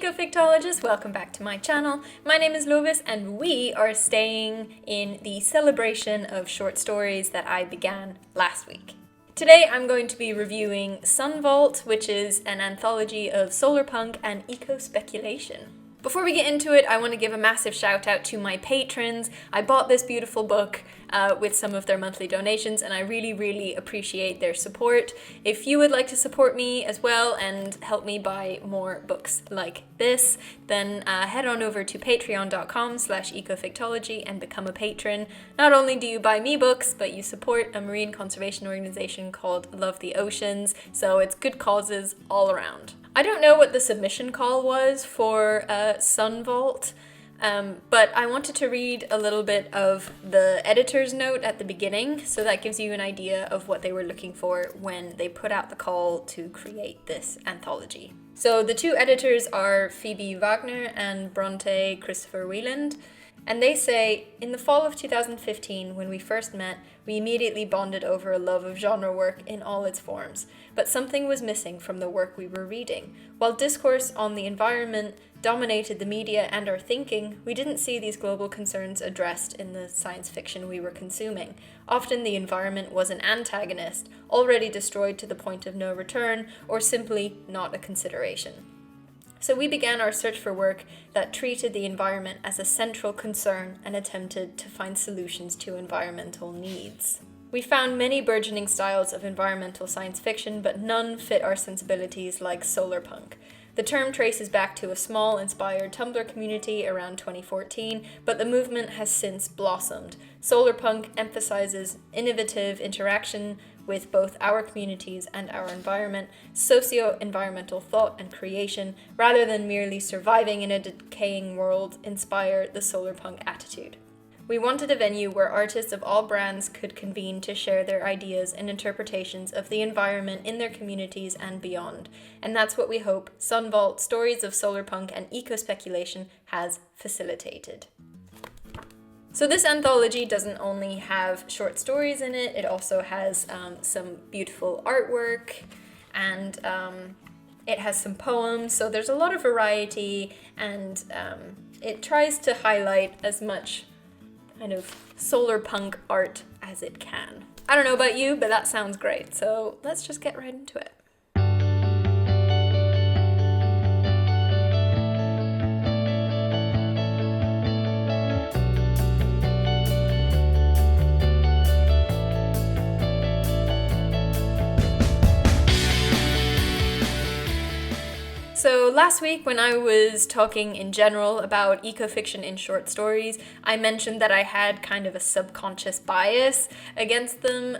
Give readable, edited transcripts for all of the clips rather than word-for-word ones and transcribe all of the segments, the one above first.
Ecofictologists, welcome back to my channel. My name is Lovis and we are staying in the celebration of short stories that I began last week. Today I'm going to be reviewing SunVault, which is an anthology of solarpunk and eco-speculation. Before we get into it, I want to give a massive shout out to my patrons. I bought this beautiful book with some of their monthly donations and I really appreciate their support. If you would like to support me as well and help me buy more books like this, then head on over to patreon.com/ecofictology and become a patron. Not only do you buy me books, but you support a marine conservation organization called Love the Oceans, so it's good causes all around. I don't know what the submission call was for SunVault, but I wanted to read a little bit of the editor's note at the beginning, so that gives you an idea of what they were looking for when they put out the call to create this anthology. So the two editors are Phoebe Wagner and Bronte Wieland, and they say, in the fall of 2015, when we first met, we immediately bonded over a love of genre work in all its forms, but something was missing from the work we were reading. While discourse on the environment dominated the media and our thinking, we didn't see these global concerns addressed in the science fiction we were consuming. Often the environment was an antagonist, already destroyed to the point of no return, or simply not a consideration. So we began our search for work that treated the environment as a central concern and attempted to find solutions to environmental needs. We found many burgeoning styles of environmental science fiction, but none fit our sensibilities like solarpunk. The term traces back to a small, inspired Tumblr community around 2014, but the movement has since blossomed. Solarpunk emphasizes innovative interaction with both our communities and our environment, socio-environmental thought and creation, rather than merely surviving in a decaying world, inspire the solarpunk attitude. We wanted a venue where artists of all brands could convene to share their ideas and interpretations of the environment in their communities and beyond. And that's what we hope SunVault, Stories of Solarpunk and Ecospeculation has facilitated. So this anthology doesn't only have short stories in it, it also has some beautiful artwork and it has some poems, so there's a lot of variety and it tries to highlight as much kind of solarpunk art as it can. I don't know about you, but that sounds great, so let's just get right into it. So last week when I was talking in general about ecofiction in short stories, I mentioned that I had kind of a subconscious bias against them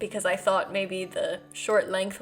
because I thought maybe the short length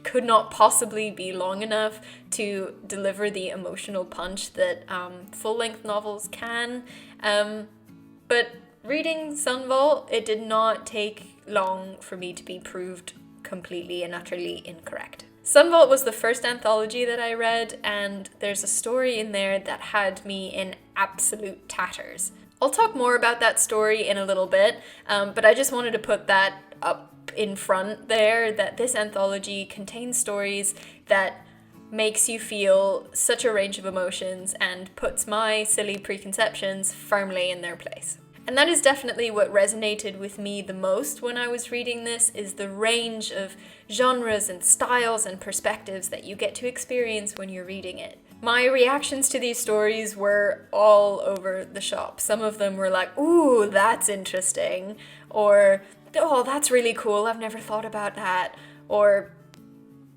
could not possibly be long enough to deliver the emotional punch that full-length novels can. But reading SunVault, it did not take long for me to be proved completely and utterly incorrect. SunVault was the first anthology that I read, and there's a story in there that had me in absolute tatters. I'll talk more about that story in a little bit, but I just wanted to put that up in front there, that this anthology contains stories that makes you feel such a range of emotions and puts my silly preconceptions firmly in their place. And that is definitely what resonated with me the most when I was reading this, is the range of genres and styles and perspectives that you get to experience when you're reading it. My reactions to these stories were all over the shop. Some of them were like, ooh, that's interesting, or, oh, that's really cool, I've never thought about that, or,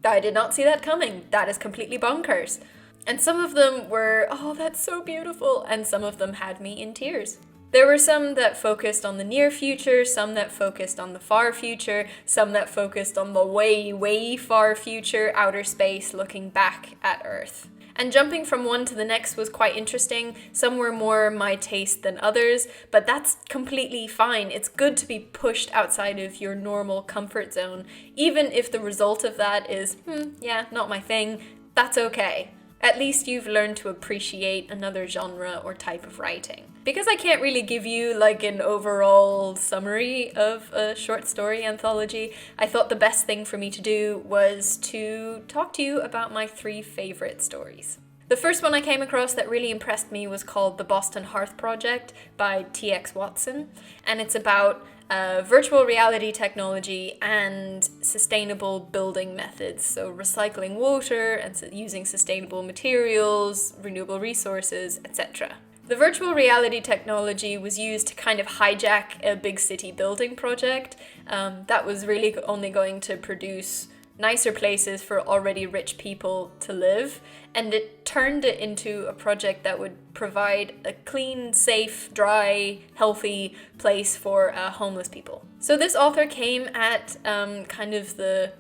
I did not see that coming, that is completely bonkers. And some of them were, oh, that's so beautiful, and some of them had me in tears. There were some that focused on the near future, some that focused on the far future, some that focused on the way far future, outer space, looking back at Earth. And jumping from one to the next was quite interesting. Some were more my taste than others, but that's completely fine. It's good to be pushed outside of your normal comfort zone, even if the result of that is, yeah, not my thing, that's okay. At least you've learned to appreciate another genre or type of writing. Because I can't really give you like an overall summary of a short story anthology, I thought the best thing for me to do was to talk to you about my 3 favorite stories. The The first one I came across that really impressed me was called The Boston Hearth Project by T.X. Watson, and it's about virtual reality technology and sustainable building methods, so recycling water and using sustainable materials, renewable resources, etc. The virtual reality technology was used to kind of hijack a big city building project that was really only going to produce nicer places for already rich people to live, and it turned it into a project that would provide a clean, safe, dry, healthy place for homeless people. So this author came at kind of the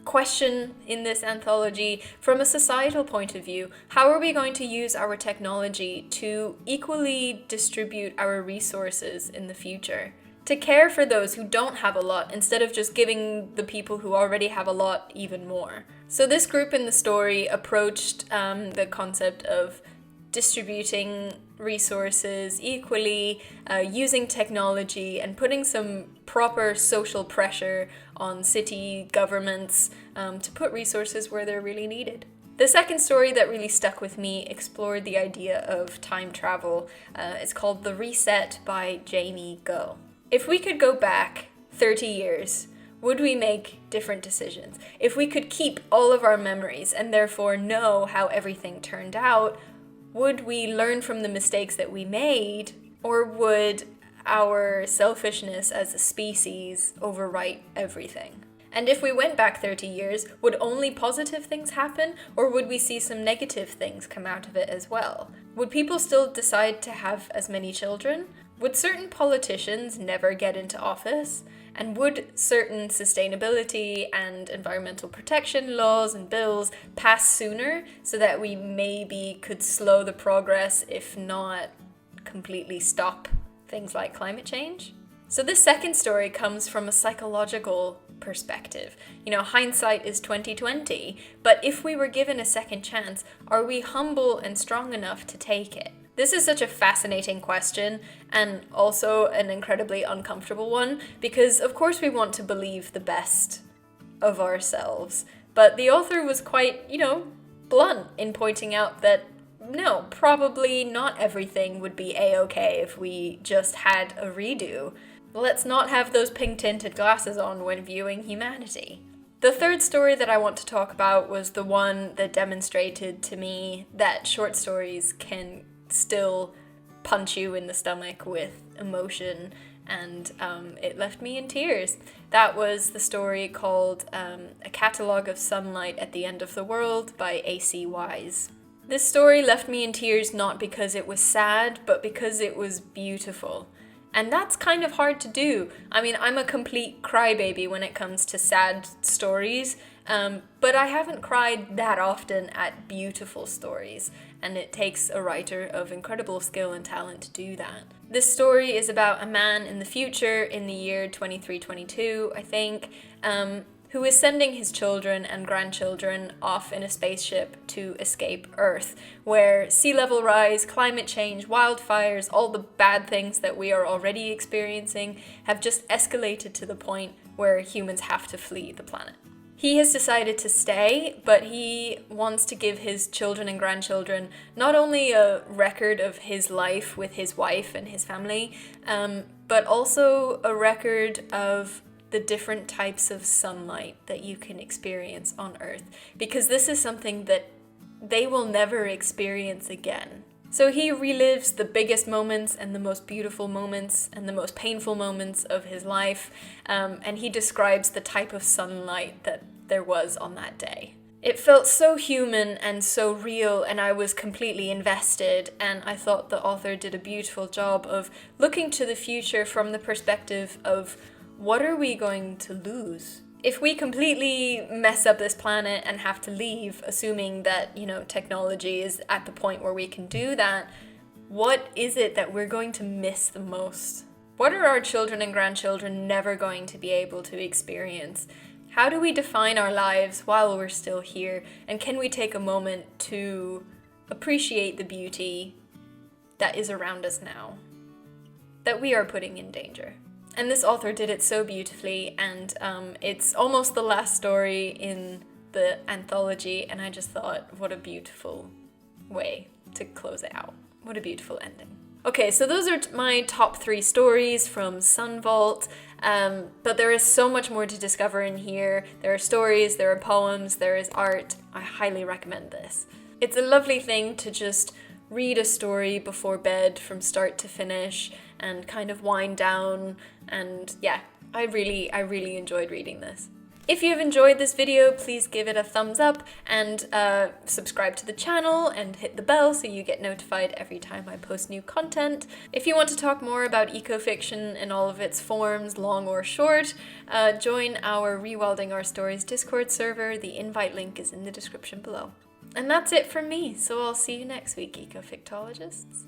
question in this anthology from a societal point of view. How are we going to use our technology to equally distribute our resources in the future? To care for those who don't have a lot instead of just giving the people who already have a lot even more. So this group in the story approached the concept of distributing resources equally, using technology, and putting some proper social pressure on city governments to put resources where they're really needed. The second story that really stuck with me explored the idea of time travel. It's called The Reset by Jamie Go. If we could go back 30 years, would we make different decisions? If we could keep all of our memories and therefore know how everything turned out, would we learn from the mistakes that we made, or would our selfishness as a species overwrite everything? And if we went back 30 years, would only positive things happen, or would we see some negative things come out of it as well? Would people still decide to have as many children? Would certain politicians never get into office? And would certain sustainability and environmental protection laws and bills pass sooner so that we maybe could slow the progress, if not completely stop things like climate change? So this second story comes from a psychological perspective. You know, hindsight is 20/20, but if we were given a second chance, are we humble and strong enough to take it? This is such a fascinating question, and also an incredibly uncomfortable one, because of course we want to believe the best of ourselves, but the author was quite, blunt in pointing out that no, probably not everything would be a-okay if we just had a redo. Let's not have those pink-tinted glasses on when viewing humanity. The third story that I want to talk about was the one that demonstrated to me that short stories can still punch you in the stomach with emotion, and it left me in tears. That was the story called A Catalogue of Sunlight at the End of the World by A.C. Wise. This story left me in tears not because it was sad, but because it was beautiful. And that's kind of hard to do. I mean, I'm a complete crybaby when it comes to sad stories, but I haven't cried that often at beautiful stories, and it takes a writer of incredible skill and talent to do that. This story is about a man in the future, in the year 2322, I think, who is sending his children and grandchildren off in a spaceship to escape Earth, where sea level rise, climate change, wildfires, all the bad things that we are already experiencing have just escalated to the point where humans have to flee the planet. He has decided to stay, but he wants to give his children and grandchildren not only a record of his life with his wife and his family, but also a record of the different types of sunlight that you can experience on Earth, because this is something that they will never experience again. So he relives the biggest moments and the most beautiful moments and the most painful moments of his life, and he describes the type of sunlight that there was on that day. It felt so human and so real, and I was completely invested, and I thought the author did a beautiful job of looking to the future from the perspective of what are we going to lose? If we completely mess up this planet and have to leave, assuming that, technology is at the point where we can do that, what is it that we're going to miss the most? What are our children and grandchildren never going to be able to experience? How do we define our lives while we're still here? And can we take a moment to appreciate the beauty that is around us now, that we are putting in danger? And this author did it so beautifully, and it's almost the last story in the anthology, and I just thought, what a beautiful way to close it out. What a beautiful ending. Okay, so those are my top 3 stories from SunVault, but there is so much more to discover in here. There are stories, there are poems, there is art. I highly recommend this. It's a lovely thing to just read a story before bed from start to finish and kind of wind down, and yeah, I really enjoyed reading this. If you've enjoyed this video, please give it a thumbs up and subscribe to the channel and hit the bell so you get notified every time I post new content. If you want to talk more about ecofiction in all of its forms, long or short, join our Rewilding Our Stories Discord server. The invite link is in the description below. And that's it from me, so I'll see you next week, Ecofictologists.